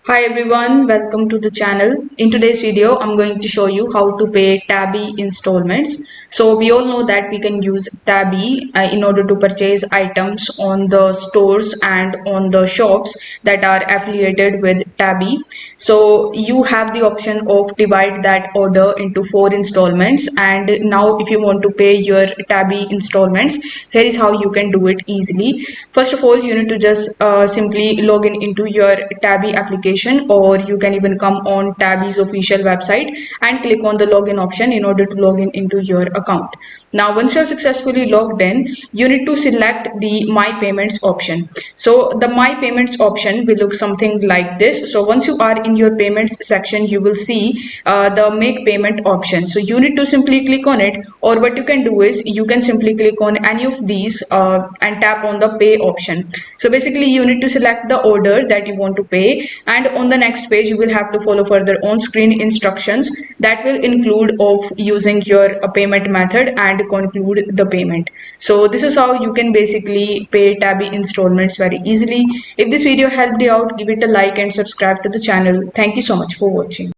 Hi everyone, welcome to the channel. In today's video, I'm going to show you how to pay Tabby installments. So we all know that we can use Tabby in order to purchase items on the stores and on the shops that are affiliated with Tabby. So you have the option of divide that order into 4 installments, and now if you want to pay your Tabby installments, here is how you can do it easily. First of all, you need to just simply log into your Tabby application, or you can even come on Tabby's official website and click on the login option in order to log into your account. Now once you're successfully logged in, you need to select the my payments option. So the my payments option will look something like this. So once you are in your payments section, you will see the make payment option. So you need to simply click on it, or what you can do is you can simply click on any of these and tap on the pay option. So basically you need to select the order that you want to pay, and on the next page you will have to follow further on screen instructions that will include of using your payment method and conclude the payment. So this is how you can basically pay Tabby installments very easily. If this video helped you out, give it a like and subscribe to the channel. Thank you so much for watching.